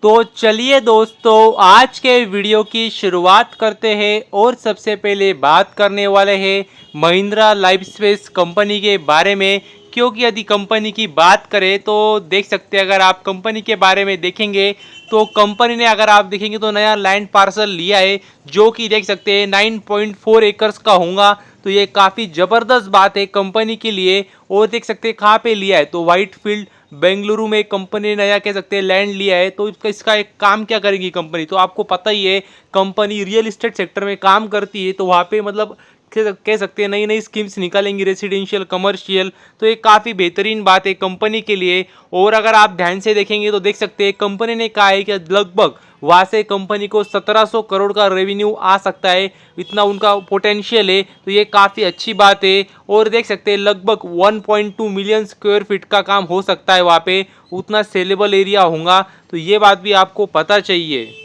तो चलिए दोस्तों, आज के वीडियो की शुरुआत करते हैं और सबसे पहले बात करने वाले हैं महिंद्रा लाइफस्पेस कंपनी के बारे में। क्योंकि यदि कंपनी की बात करें तो देख सकते हैं, अगर आप कंपनी के बारे में देखेंगे तो कंपनी ने अगर आप देखेंगे तो नया लैंड पार्सल लिया है, जो कि देख सकते हैं 9.4 एकर्स का होगा। तो ये काफ़ी ज़बरदस्त बात है कंपनी के लिए। और देख सकते हैं कहाँ पे लिया है, तो वाइट फील्ड बेंगलुरु में कंपनी ने नया कह सकते हैं लैंड लिया है। तो इसका एक काम क्या करेगी कंपनी, तो आपको पता ही है कंपनी रियल इस्टेट सेक्टर में काम करती है। तो वहाँ पे मतलब कह सकते हैं नई नई स्कीम्स निकालेंगी, रेसिडेंशियल कमर्शियल। तो ये काफ़ी बेहतरीन बात है कंपनी के लिए। और अगर आप ध्यान से देखेंगे तो देख सकते हैं कंपनी ने कहा है कि लगभग वहाँ से कंपनी को 1700 करोड़ का रेवेन्यू आ सकता है, इतना उनका पोटेंशियल है। तो ये काफ़ी अच्छी बात है। और देख सकते हैं लगभग 1.2 मिलियन स्क्वायर फीट का काम हो सकता है वहाँ पे, उतना सेलेबल एरिया होगा। तो ये बात भी आपको पता चाहिए।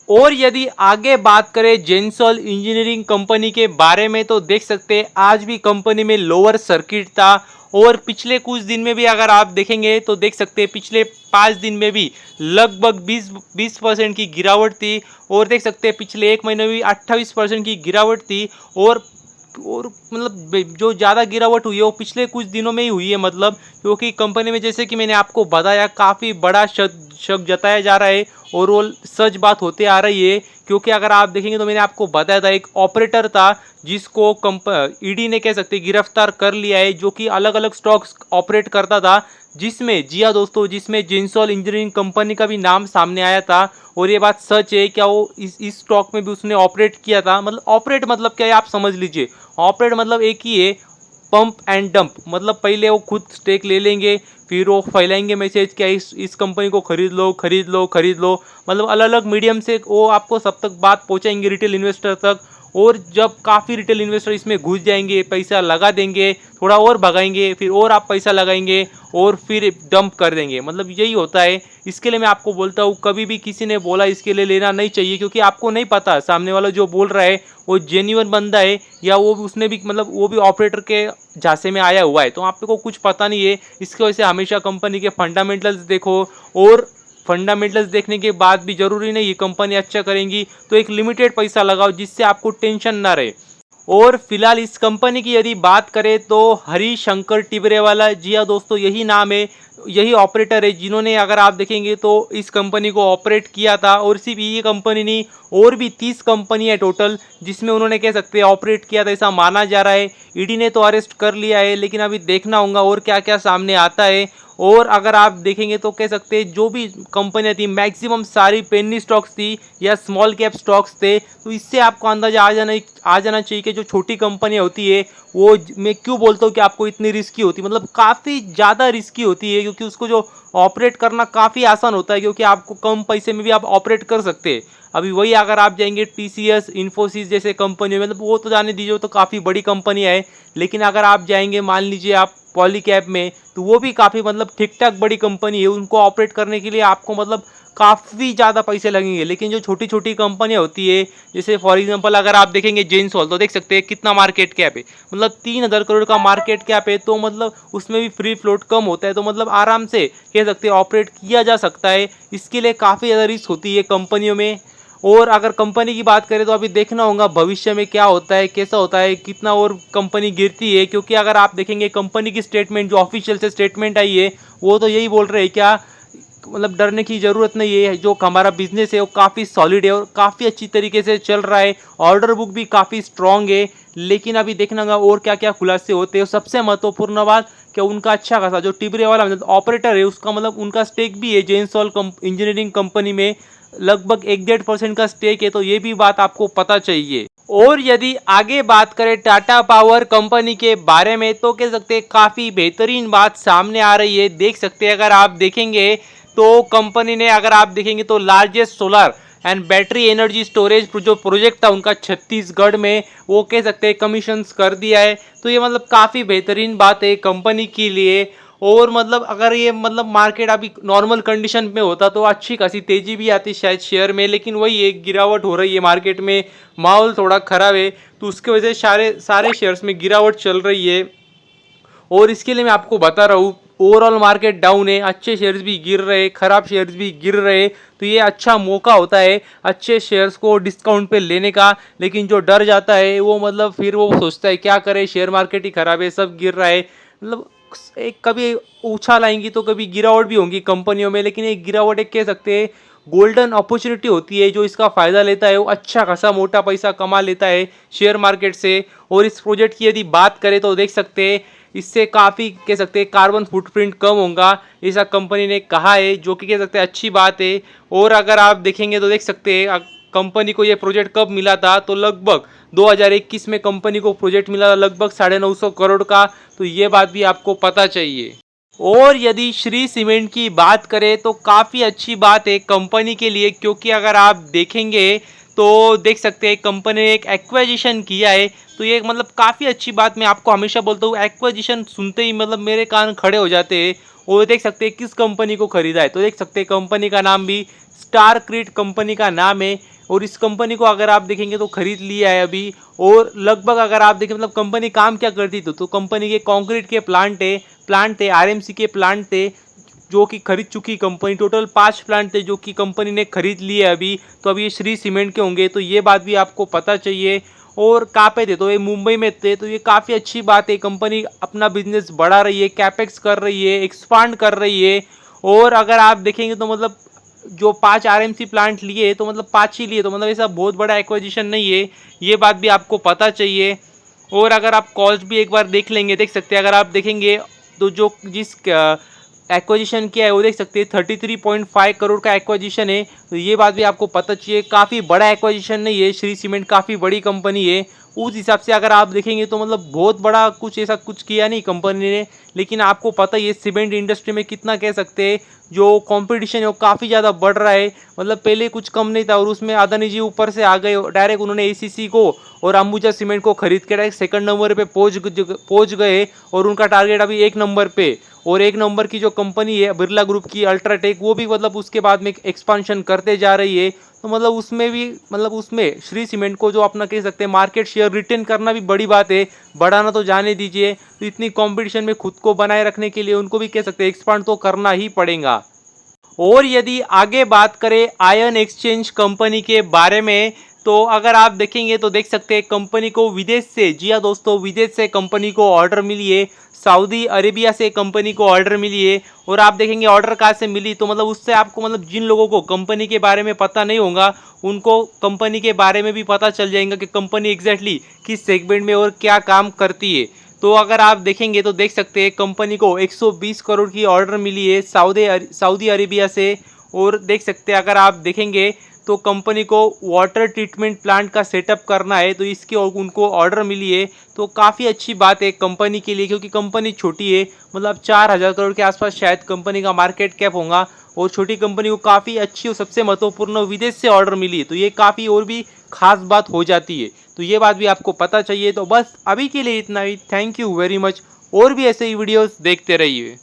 और यदि आगे बात करें जेंसॉल इंजीनियरिंग कंपनी के बारे में तो देख सकते हैं आज भी कंपनी में लोअर सर्किट था। और पिछले कुछ दिन में भी अगर आप देखेंगे तो देख सकते हैं पिछले 5 दिन में भी लगभग 20% की गिरावट थी। और देख सकते हैं पिछले एक महीने में भी 28% की गिरावट थी। और मतलब जो ज़्यादा गिरावट हुई है वो पिछले कुछ दिनों में ही हुई है, मतलब क्योंकि कंपनी में जैसे कि मैंने आपको बताया काफ़ी बड़ा शक जताया जा रहा है और वो सच बात होते आ रही है। क्योंकि अगर आप देखेंगे तो मैंने आपको बताया था एक ऑपरेटर था जिसको ईडी ने कह सकते गिरफ्तार कर लिया है, जो कि अलग अलग स्टॉक्स ऑपरेट करता था, जिसमें जी हाँ दोस्तों, जिसमें जिंसॉल इंजीनियरिंग कंपनी का भी नाम सामने आया था। और ये बात सच है क्या, वो इस स्टॉक में भी उसने ऑपरेट किया था। मतलब ऑपरेट मतलब क्या है आप समझ लीजिए। ऑपरेट मतलब एक ही है, पंप एंड डंप। मतलब पहले वो खुद स्टेक ले लेंगे, फिर वो फैलाएंगे मैसेज क्या इस कंपनी को खरीद लो खरीद लो खरीद लो। मतलब अलग अलग मीडियम से वो आपको सब तक बात पहुंचाएंगे रिटेल इन्वेस्टर तक। और जब काफ़ी रिटेल इन्वेस्टर इसमें घुस जाएंगे, पैसा लगा देंगे, थोड़ा और भगाएंगे, फिर और आप पैसा लगाएंगे और फिर डंप कर देंगे। मतलब यही होता है। इसके लिए मैं आपको बोलता हूँ कभी भी किसी ने बोला इसके लिए लेना नहीं चाहिए, क्योंकि आपको नहीं पता सामने वाला जो बोल रहा है वो जेन्युइन बंदा है या वो उसने भी मतलब वो भी ऑपरेटर के झांसे में आया हुआ है। तो आपको कुछ पता नहीं है। इसकी वजह से हमेशा कंपनी के फंडामेंटल्स देखो। और फंडामेंटल्स देखने के बाद भी जरूरी नहीं ये कंपनी अच्छा करेंगी, तो एक लिमिटेड पैसा लगाओ जिससे आपको टेंशन ना रहे। और फिलहाल इस कंपनी की यदि बात करें तो हरिशंकर टिबरेवाला, जी हाँ दोस्तों यही नाम है, यही ऑपरेटर है जिन्होंने अगर आप देखेंगे तो इस कंपनी को ऑपरेट किया था। और सिर्फ ये कंपनी नहीं, और भी 30 कंपनी है टोटल जिसमें उन्होंने कह सकते हैं ऑपरेट किया था, ऐसा माना जा रहा है। ईडी ने तो अरेस्ट कर लिया है, लेकिन अभी देखना होगा और क्या क्या सामने आता है। और अगर आप देखेंगे तो कह सकते हैं जो भी कंपनियां थी मैक्सिमम सारी पेनी स्टॉक्स थी या स्मॉल कैप स्टॉक्स थे। तो इससे आपको अंदाजा आ जाना चाहिए कि जो छोटी कंपनियां होती है वो, मैं क्यों बोलता हूँ कि आपको इतनी रिस्की होती, मतलब काफ़ी ज़्यादा रिस्की होती है। क्योंकि उसको जो ऑपरेट करना काफ़ी आसान होता है, क्योंकि आपको कम पैसे में भी आप ऑपरेट कर सकते हैं। अभी वही अगर आप जाएंगे टीसीएस इन्फोसिस जैसे कंपनी में, मतलब वो तो जाने दीजिए, वो तो काफ़ी बड़ी कंपनी है। लेकिन अगर आप जाएंगे मान लीजिए आप पॉलीकैब में, तो वो भी काफ़ी मतलब ठीक ठाक बड़ी कंपनी है। उनको ऑपरेट करने के लिए आपको मतलब काफ़ी ज़्यादा पैसे लगेंगे। लेकिन जो छोटी छोटी कंपनियां होती है, जैसे फॉर एग्जांपल अगर आप देखेंगे जेंसॉल, तो देख सकते हैं कितना मार्केट कैप है, मतलब 3000 करोड़ का मार्केट कैप है। तो मतलब उसमें भी फ्री फ्लोट कम होता है, तो मतलब आराम से कह सकते हैं ऑपरेट किया जा सकता है। इसके लिए काफ़ी ज़्यादा रिस्क होती है कंपनियों में। और अगर कंपनी की बात करें तो अभी देखना होगा भविष्य में क्या होता है, कैसा होता है, कितना और कंपनी गिरती है। क्योंकि अगर आप देखेंगे कंपनी की स्टेटमेंट जो ऑफिशियल से स्टेटमेंट आई है, वो तो यही बोल रहे हैं क्या, मतलब डरने की ज़रूरत नहीं है। जो हमारा बिजनेस है वो काफ़ी सॉलिड है और काफ़ी अच्छी तरीके से चल रहा है। ऑर्डर बुक भी काफ़ी स्ट्रॉन्ग है। लेकिन अभी देखना होगा और क्या क्या खुलासे होते हैं। सबसे महत्वपूर्ण बात कि उनका अच्छा खासा जो टिबरे वाला मतलब ऑपरेटर है उसका मतलब उनका स्टेक भी है जेंसॉल इंजीनियरिंग कंपनी में, लगभग 1.5% का स्टेक है। तो ये भी बात आपको पता चाहिए। और यदि आगे बात करें टाटा पावर कंपनी के बारे में तो कह सकते हैं काफ़ी बेहतरीन बात सामने आ रही है। देख सकते हैं अगर आप देखेंगे तो कंपनी ने अगर आप देखेंगे तो largest solar and battery energy storage जो प्रोजेक्ट था उनका छत्तीसगढ़ में, वो कह सकते हैं कमीशंस कर दिया है। तो ये मतलब काफ़ी बेहतरीन बात है कंपनी के लिए। और मतलब अगर ये मतलब मार्केट अभी नॉर्मल कंडीशन में होता तो अच्छी खासी तेजी भी आती शायद शेयर में, लेकिन वही एक गिरावट हो रही है मार्केट में, माहौल थोड़ा खराब है। तो उसके वजह से सारे सारे शेयर्स में गिरावट चल रही है। और इसके लिए मैं आपको बता रहा हूँ ओवरऑल मार्केट डाउन है, अच्छे शेयर्स भी गिर रहे, खराब शेयर्स भी गिर रहे, तो ये अच्छा मौका होता है अच्छे शेयर्स को डिस्काउंट पे लेने का। लेकिन जो डर जाता है वो मतलब फिर वो सोचता है क्या करे, शेयर मार्केट ही खराब है, सब गिर रहा है। मतलब एक कभी उछाल आएंगी तो कभी गिरावट भी होंगी कंपनियों में, लेकिन एक गिरावट एक कह सकते हैं गोल्डन अपॉर्चुनिटी होती है। जो इसका फ़ायदा लेता है वो अच्छा खासा मोटा पैसा कमा लेता है शेयर मार्केट से। और इस प्रोजेक्ट की यदि बात करें तो देख सकते हैं इससे काफ़ी कह सकते हैं कार्बन फुटप्रिंट कम होगा, ऐसा कंपनी ने कहा है, जो कि कह सकते हैं अच्छी बात है। और अगर आप देखेंगे तो देख सकते हैं कंपनी को ये प्रोजेक्ट कब मिला था, तो लगभग 2021 में कंपनी को प्रोजेक्ट मिला था लगभग 950 करोड़ का। तो ये बात भी आपको पता चाहिए। और यदि श्री सीमेंट की बात करें तो काफ़ी अच्छी बात है कंपनी के लिए, क्योंकि अगर आप देखेंगे तो देख सकते हैं कंपनी ने एक एक्विजिशन किया है। तो ये मतलब काफ़ी अच्छी बात, मैं आपको हमेशा बोलता हूँ एक्विजिशन सुनते ही मतलब मेरे कान खड़े हो जाते हैं। और देख सकते हैं किस कंपनी को खरीदा है, तो देख सकते हैं कंपनी का नाम भी स्टारक्रीट कंपनी का नाम है। और इस कंपनी को अगर आप देखेंगे तो खरीद लिया है अभी। और लगभग अगर आप देखें मतलब कंपनी काम क्या करती थी, तो कंपनी के कंक्रीट के प्लांट थे आरएमसी के प्लांट थे जो कि खरीद चुकी कंपनी। टोटल 5 प्लांट थे जो कि कंपनी ने खरीद लिए अभी। तो अभी ये श्री सीमेंट के होंगे, तो ये बात भी आपको पता चाहिए। और कहाँ पे थे, तो ये मुंबई में थे। तो ये काफ़ी अच्छी बात है, कंपनी अपना बिजनेस बढ़ा रही है, कैपेक्स कर रही है, एक्सपांड कर रही है। और अगर आप देखेंगे तो मतलब जो 5 आरएमसी प्लांट लिए तो मतलब 5 ही लिए, तो मतलब ऐसा बहुत बड़ा एक्विजिशन नहीं है, ये बात भी आपको पता चाहिए। और अगर आप कॉस्ट भी एक बार देख लेंगे, देख सकते हैं अगर आप देखेंगे तो जो जिस एक्विजिशन किया है वो देख सकते हैं 33.5 करोड़ का एक्विजिशन है। तो ये बात भी आपको पता चाहिए, काफ़ी बड़ा एक्विजिशन नहीं है, श्री सीमेंट काफ़ी बड़ी कंपनी है। उस हिसाब से अगर आप देखेंगे तो मतलब बहुत बड़ा कुछ ऐसा कुछ किया नहीं कंपनी ने। लेकिन आपको पता ही है सीमेंट इंडस्ट्री में कितना कह सकते हैं जो कंपटीशन है वो काफ़ी ज़्यादा बढ़ रहा है। मतलब पहले कुछ कम नहीं था और उसमें अदानी जी ऊपर से आ गए, डायरेक्ट उन्होंने एसीसी को और अंबुजा सीमेंट को खरीद के डायरेक्ट सेकंड नंबर पे पहुंच गए। और उनका टारगेट अभी 1 नंबर पे। और 1 नंबर की जो कंपनी है बिरला ग्रुप की अल्ट्राटेक, वो भी मतलब उसके बाद में एक्सपांशन करते जा रही है। तो मतलब उसमें भी मतलब उसमें श्री सीमेंट को जो अपना कह सकते हैं मार्केट शेयर रिटेन करना भी बड़ी बात है, बढ़ाना तो जाने दीजिए। तो इतनी कंपटीशन में खुद को बनाए रखने के लिए उनको भी कह सकते हैं एक्सपांड तो करना ही पड़ेगा। और यदि आगे बात करें आयन एक्सचेंज कंपनी के बारे में, तो अगर आप देखेंगे तो देख सकते हैं कंपनी को विदेश से, जी हाँ दोस्तों, विदेश से कंपनी को ऑर्डर मिली है, सऊदी अरेबिया से कंपनी को ऑर्डर मिली है। और आप देखेंगे ऑर्डर कहाँ से मिली, तो मतलब उससे आपको मतलब जिन लोगों को कंपनी के बारे में पता नहीं होगा उनको कंपनी के बारे में भी पता चल जाएगा कि कंपनी एग्जैक्टली किस सेगमेंट में और क्या काम करती है। तो अगर आप देखेंगे तो देख सकते हैं कंपनी को 120 करोड़ की ऑर्डर मिली है सऊदी अरेबिया से। और देख सकते हैं अगर आप देखेंगे तो कंपनी को वाटर ट्रीटमेंट प्लांट का सेटअप करना है, तो इसकी उनको ऑर्डर मिली है। तो काफ़ी अच्छी बात है कंपनी के लिए, क्योंकि कंपनी छोटी है, मतलब 4000 करोड़ के आसपास शायद कंपनी का मार्केट कैप होगा। और छोटी कंपनी को काफ़ी अच्छी और सबसे महत्वपूर्ण विदेश से ऑर्डर मिली है, तो ये काफ़ी और भी खास बात हो जाती है। तो ये बात भी आपको पता चाहिए। तो बस अभी के लिए इतना ही, थैंक यू वेरी मच। और भी ऐसे ही वीडियोस देखते रहिए।